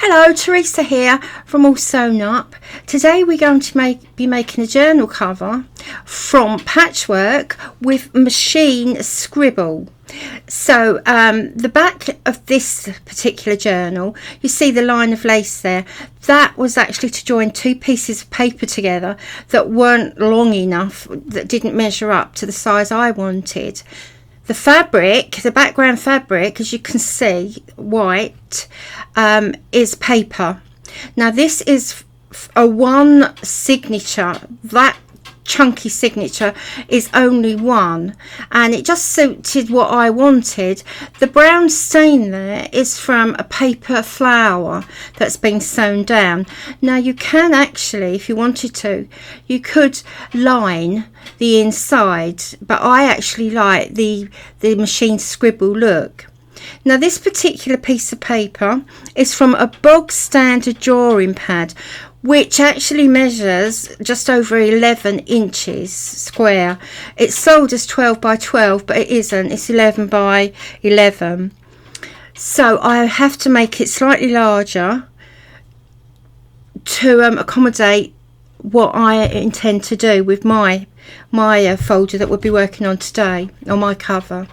Hello, Teresa here from All Sewn Up. Today we're going to be making a journal cover from Patchwork with machine Scribble. So the back of this particular journal, you see the line of lace there. That was actually to join two pieces of paper together that weren't long enough, that didn't measure up to the size I wanted. The fabric, the background fabric, as you can see, white, is paper. Now this is a one signature. That chunky signature is only one, and it just suited what I wanted. The brown stain there is from a paper flower that's been sewn down. Now you can actually, if you wanted to, you could line the inside, but I actually like the machine Scribble look. Now this particular piece of paper is from a bog standard drawing pad, which actually measures just over 11 inches square. It's sold as 12 by 12, but it isn't. It's 11 by 11. So I have to make it slightly larger to accommodate what I intend to do with my folder that we'll be working on today, on my cover.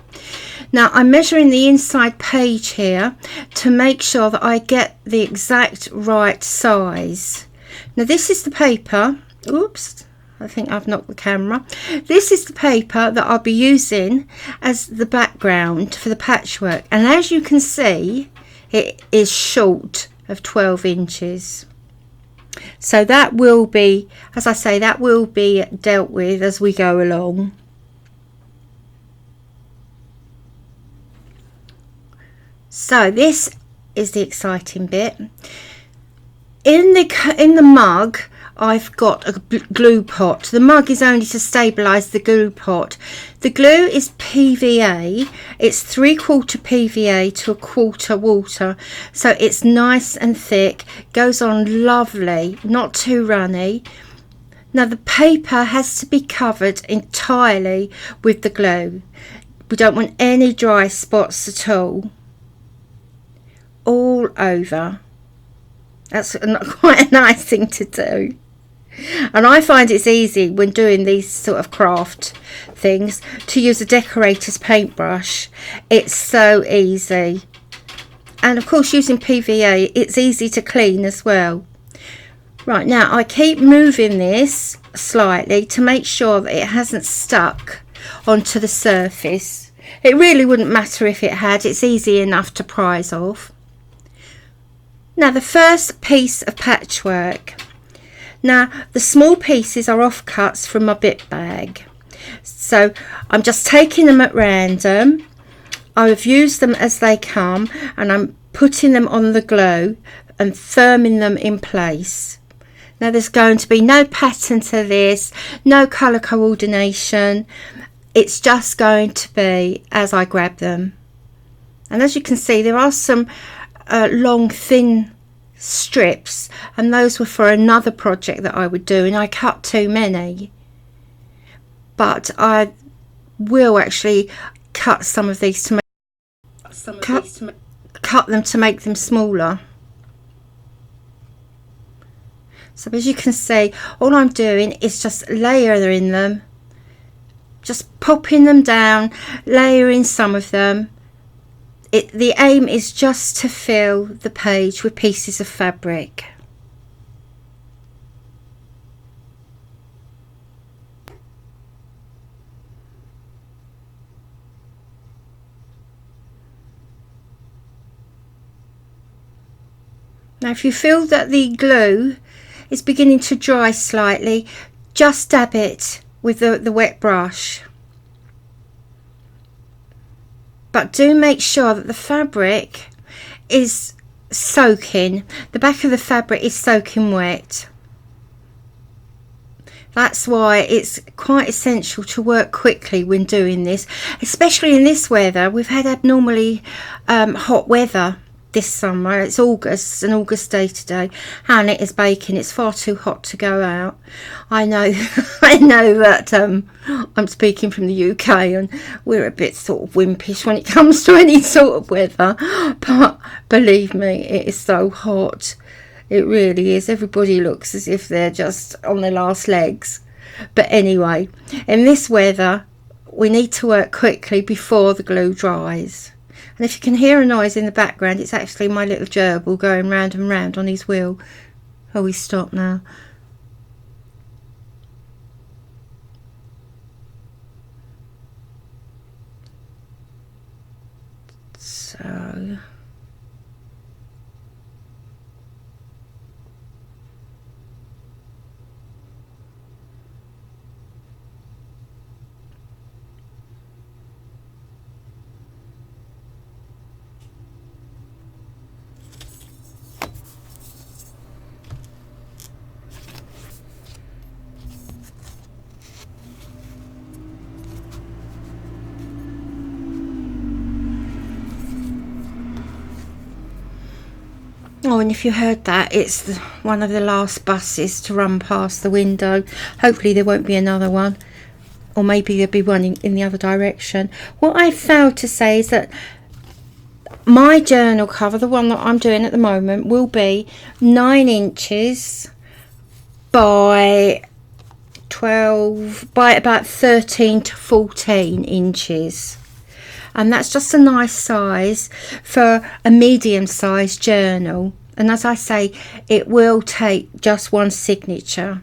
Now I'm measuring the inside page here to make sure that I get the exact right size. Now this is the paper, oops, I think I've knocked the camera. This is the paper that I'll be using as the background for the patchwork, and as you can see it is short of 12 inches. So that will be, as I say, that will be dealt with as we go along. So this is the exciting bit. In the mug I've got a glue pot. The mug is only to stabilize the glue pot. The glue is PVA. It's 3/4 PVA to 1/4 water, so it's nice and thick, goes on lovely, not too runny. Now the paper has to be covered entirely with the glue. We don't want any dry spots at all over. That's quite a nice thing to do, and I find it's easy when doing these sort of craft things to use a decorator's paintbrush. It's so easy, and of course using PVA, it's easy to clean as well. Right, now I keep moving this slightly to make sure that it hasn't stuck onto the surface. It really wouldn't matter if it had. It's easy enough to prise off. Now the first piece of patchwork. Now the small pieces are offcuts from my bit bag, so I'm just taking them at random. I've used them as they come, and I'm putting them on the glue and firming them in place. Now there's going to be no pattern to this, no colour coordination. It's just going to be as I grab them. And as you can see, there are some long thin strips, and those were for another project that I would do, and I cut too many, but I will actually cut some of these to cut them to make them smaller. So as you can see, all I'm doing is just layering them, just popping them down, layering some of them. The aim is just to fill the page with pieces of fabric. Now if you feel that the glue is beginning to dry slightly, just dab it with the wet brush. But do make sure that the fabric is soaking, the back of the fabric is soaking wet. That's why it's quite essential to work quickly when doing this, especially in this weather. We've had abnormally hot weather this summer. It's August, an August day today, and it is baking. It's far too hot to go out. I know I know that I'm speaking from the UK, and we're a bit sort of wimpish when it comes to any sort of weather, but Believe me, it is so hot. It really is. Everybody looks as if they're just on their last legs. But anyway, in this weather, we need to work quickly before the glue dries. And if you can hear a noise in the background, it's actually my little gerbil going round and round on his wheel. Oh, he's stopped now. So... Oh, and if you heard that, it's one of the last buses to run past the window. Hopefully there won't be another one, or maybe there'll be one in the other direction. What I failed to say is that my journal cover, the one that I'm doing at the moment, will be 9 inches by 12 by about 13 to 14 inches. And that's just a nice size for a medium-sized journal. And as I say, it will take just one signature.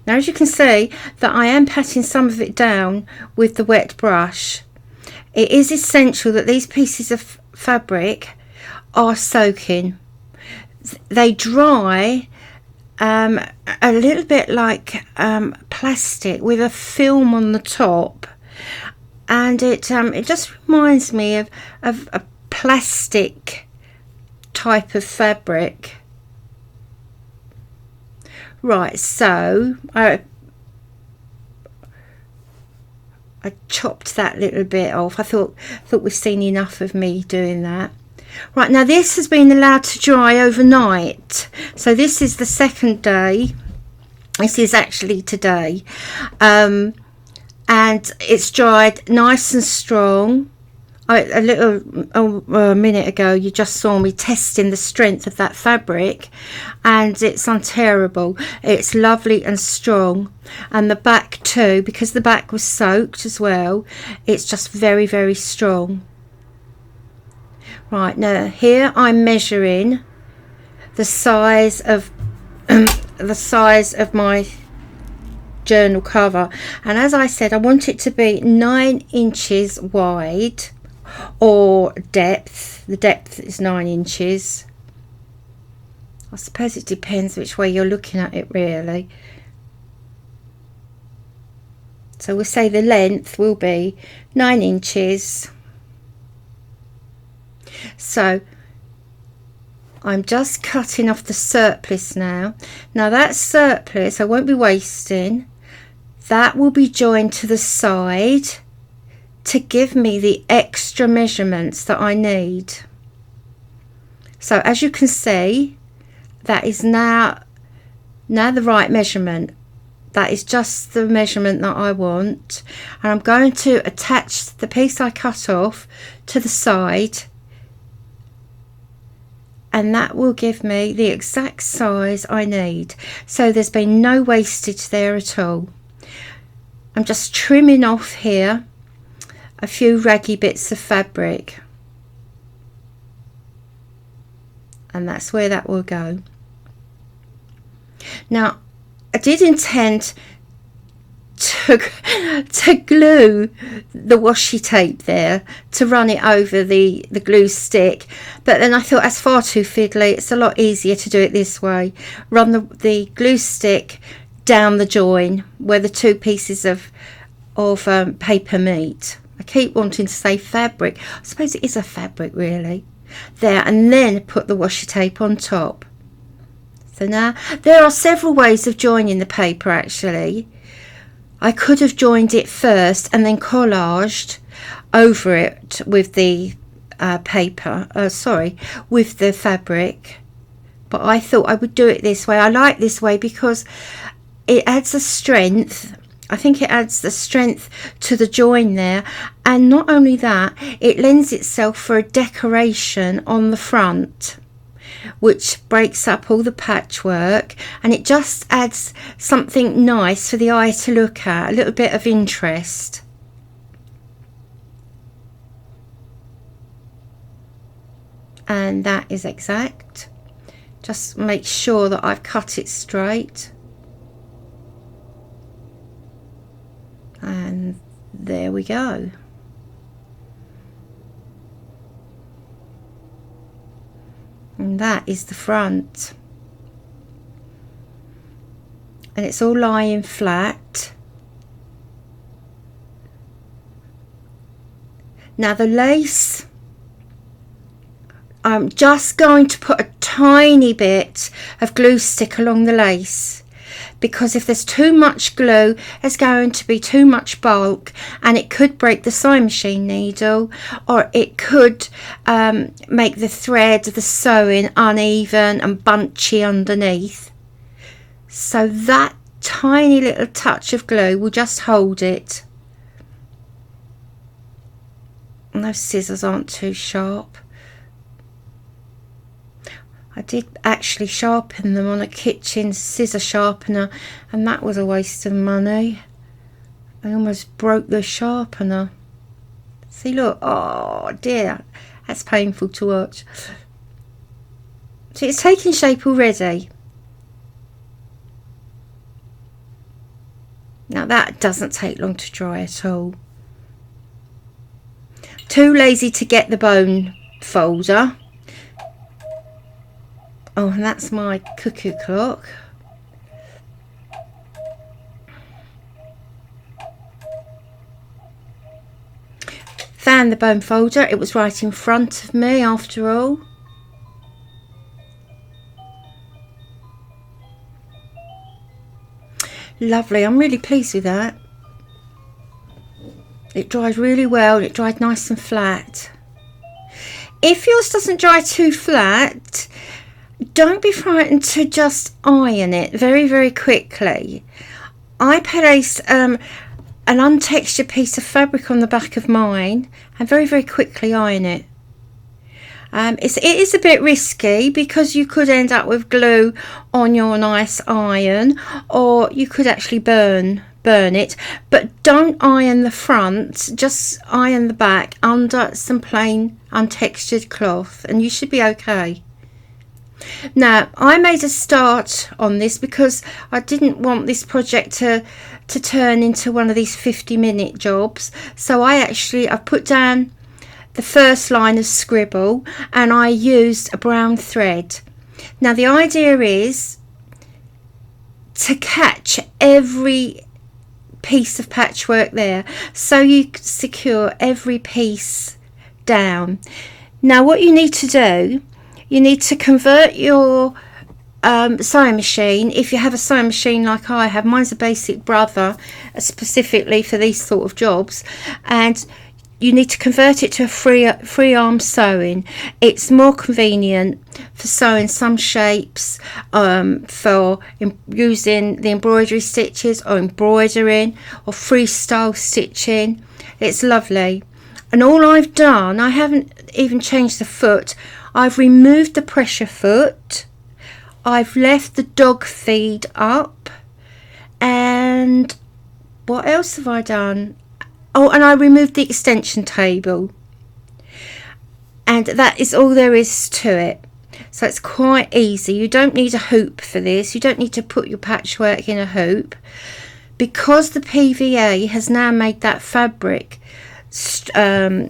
Now, as you can see, that I am patting some of it down with the wet brush. It is essential that these pieces of fabric are soaking. They dry a little bit like plastic with a film on the top. And it just reminds me of a plastic type of fabric. Right, so I chopped that little bit off. I thought we've seen enough of me doing that. Right, now this has been allowed to dry overnight. So this is the second day. This is actually today. And it's dried nice and strong. A minute ago you just saw me testing the strength of that fabric, and it's untearable. It's lovely and strong. And the back too, because the back was soaked as well, it's just very, very strong. Right, now here I'm measuring the size of my journal cover, and as I said, I want it to be 9 inches wide, or depth. The depth is 9 inches. I suppose it depends which way you're looking at it, really. So we'll say the length will be 9 inches. So I'm just cutting off the surplus now. Now that surplus I won't be wasting. That will be joined to the side to give me the extra measurements that I need. So as you can see, that is now the right measurement. That is just the measurement that I want. And I'm going to attach the piece I cut off to the side, and that will give me the exact size I need. So there's been no wastage there at all. I'm just trimming off here a few raggy bits of fabric, and that's where that will go. Now I did intend to glue the washi tape there, to run it over the glue stick, but then I thought that's far too fiddly. It's a lot easier to do it this way. Run the glue stick down the join where the two pieces of paper meet. I keep wanting to say fabric. I suppose it is a fabric really. There, and then put the washi tape on top. So now there are several ways of joining the paper actually. I could have joined it first and then collaged over it with the with the fabric, but I thought I would do it this way. I like this way because it adds a strength I think it adds the strength to the join there, and not only that, it lends itself for a decoration on the front, which breaks up all the patchwork, and it just adds something nice for the eye to look at, a little bit of interest. And that is exact. Just make sure that I've cut it straight. And there we go. And that is the front. And it's all lying flat. Now the lace, I'm just going to put a tiny bit of glue stick along the lace, because if there's too much glue, there's going to be too much bulk, and it could break the sewing machine needle, or it could make the thread, the sewing, uneven and bunchy underneath. So that tiny little touch of glue will just hold it. And those scissors aren't too sharp. I did actually sharpen them on a kitchen scissor sharpener, and that was a waste of money. I almost broke the sharpener. See, look, oh dear, that's painful to watch. So it's taking shape already. Now that doesn't take long to dry at all. Too lazy to get the bone folder. Oh, and that's my cuckoo clock. Found the bone folder. It was right in front of me after all. Lovely. I'm really pleased with that. It dried really well. It dried nice and flat. If yours doesn't dry too flat, don't be frightened to just iron it very, very quickly. I placed an untextured piece of fabric on the back of mine and very, very quickly iron it. It is a bit risky because you could end up with glue on your nice iron, or you could actually burn it. But don't iron the front, just iron the back under some plain untextured cloth and you should be okay. Now I made a start on this because I didn't want this project to turn into one of these 50-minute jobs, so I've put down the first line of Scribble and I used a brown thread. Now the idea is to catch every piece of patchwork there, so you secure every piece down. Now what you need to do, you need to convert your sewing machine, if you have a sewing machine like I have. Mine's a Basic Brother, specifically for these sort of jobs, and you need to convert it to a free arm sewing. It's more convenient for sewing some shapes, for using the embroidery stitches or embroidering or freestyle stitching. It's lovely. And all I've done, I haven't even changed the foot. I've removed the pressure foot, I've left the dog feed up, and what else have I done? Oh, and I removed the extension table, and that is all there is to it. So it's quite easy. You don't need a hoop for this. You don't need to put your patchwork in a hoop, because the PVA has now made that fabric firm.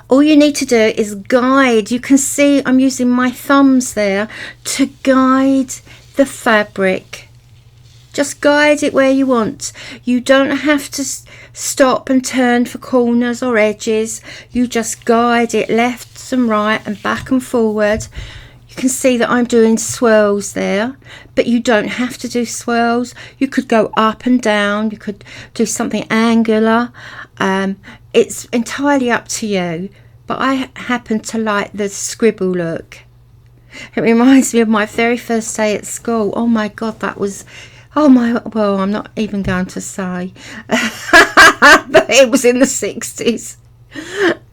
All you need to do is guide. You can see I'm using my thumbs there to guide the fabric. Just guide it where you want. You don't have to stop and turn for corners or edges. You just guide it left and right and back and forward. You can see that I'm doing swirls there, but you don't have to do swirls. You could go up and down. You could do something angular. It's entirely up to you, but I happen to like the scribble look. It reminds me of my very first day at school. Oh my God, that was, oh my, well, I'm not even going to say. But it was in the 60s.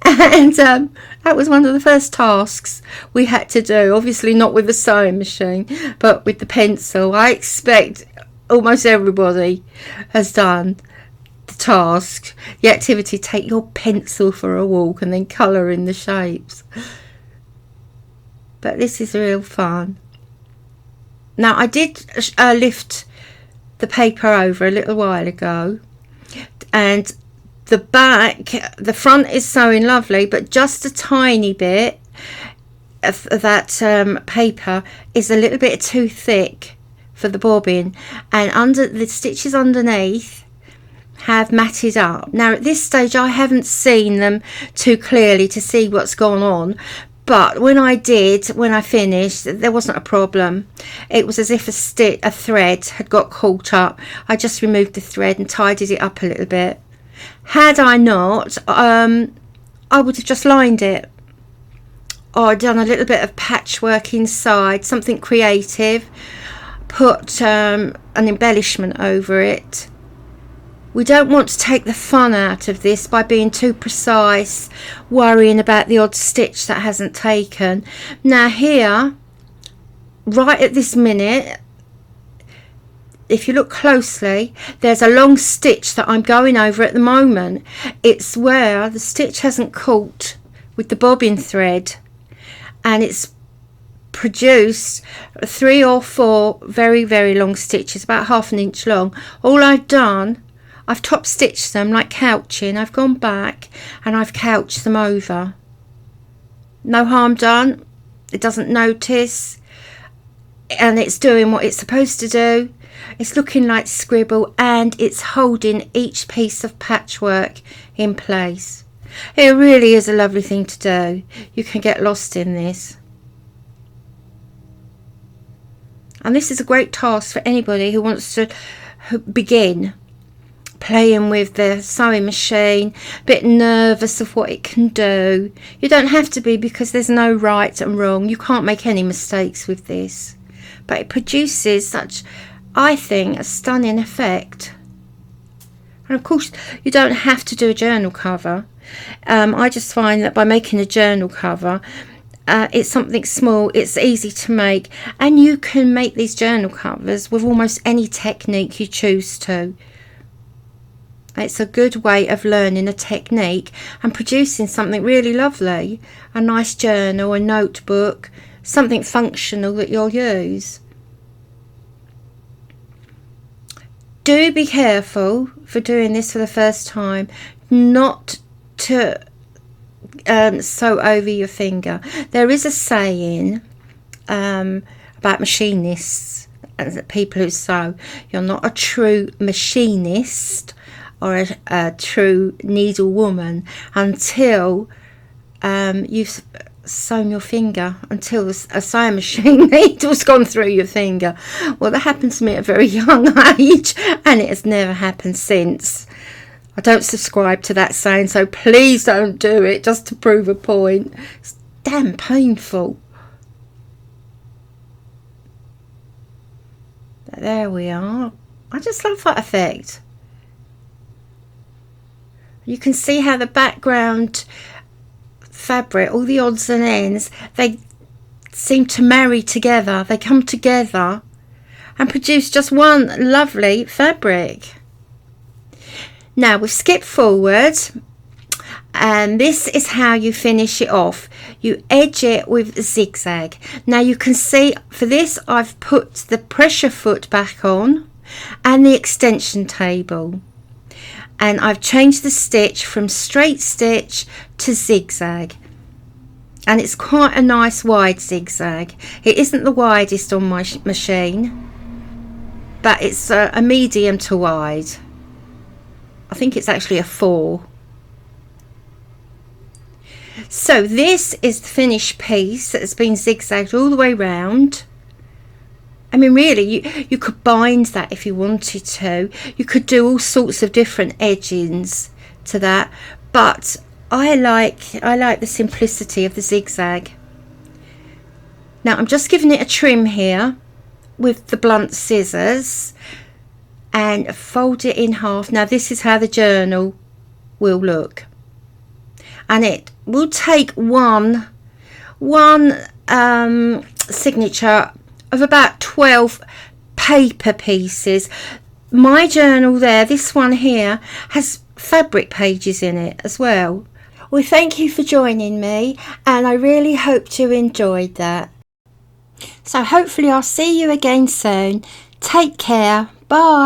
And that was one of the first tasks we had to do. Obviously not with the sewing machine, but with the pencil. I expect almost everybody has done the task, the activity, take your pencil for a walk and then colour in the shapes. But this is real fun. Now I did lift the paper over a little while ago, and the front is sewing lovely, but just a tiny bit of that paper is a little bit too thick for the bobbin, and under the stitches underneath have matted up. Now at this stage I haven't seen them too clearly to see what's gone on, but when I finished, there wasn't a problem. It was as if a thread had got caught up. I just removed the thread and tidied it up a little bit. Had I not, I would have just lined it, or done a little bit of patchwork inside, something creative, put an embellishment over it. We don't want to take the fun out of this by being too precise, worrying about the odd stitch that hasn't taken. Now here, right at this minute, if you look closely, there's a long stitch that I'm going over at the moment. It's where the stitch hasn't caught with the bobbin thread, and it's produced 3 or 4 very, very long stitches, about ½ an inch long. All I've done, I've top stitched them like couching. I've gone back and I've couched them over. No harm done. It doesn't notice, and it's doing what it's supposed to do. It's looking like Scribble, and it's holding each piece of patchwork in place. It really is a lovely thing to do. You can get lost in this. And this is a great task for anybody who wants to begin playing with the sewing machine, a bit nervous of what it can do. You don't have to be, because there's no right and wrong. You can't make any mistakes with this. But it produces such, I think, a stunning effect. And of course, you don't have to do a journal cover. I just find that by making a journal cover, it's something small, it's easy to make, and you can make these journal covers with almost any technique you choose to. It's a good way of learning a technique and producing something really lovely. A nice journal, a notebook, something functional that you'll use. Do be careful for doing this for the first time, not to sew over your finger. There is a saying about machinists, people who sew, you're not a true machinist or a true needle woman until you've sewn your finger, until a sewing machine needle's gone through your finger. Well, that happened to me at a very young age, and it has never happened since. I don't subscribe to that saying, so please don't do it just to prove a point. It's damn painful. But there we are. I just love that effect. You can see how the background fabric, all the odds and ends, they seem to marry together. They come together and produce just one lovely fabric. Now we've skipped forward, and this is how you finish it off. You edge it with zigzag. Now you can see for this I've put the pressure foot back on and the extension table, and I've changed the stitch from straight stitch to zigzag, and it's quite a nice wide zigzag. It isn't the widest on my machine, but it's a medium to wide. I think it's actually a 4. So this is the finished piece that has been zigzagged all the way round. I mean, really, you could bind that if you wanted to. You could do all sorts of different edgings to that, but I like the simplicity of the zigzag. Now I'm just giving it a trim here with the blunt scissors and fold it in half. Now this is how the journal will look, and it will take one signature of about 12 paper pieces. My journal there, this one here, has fabric pages in it as well. Well, thank you for joining me, and I really hope you enjoyed that. So hopefully I'll see you again soon. Take care. Bye.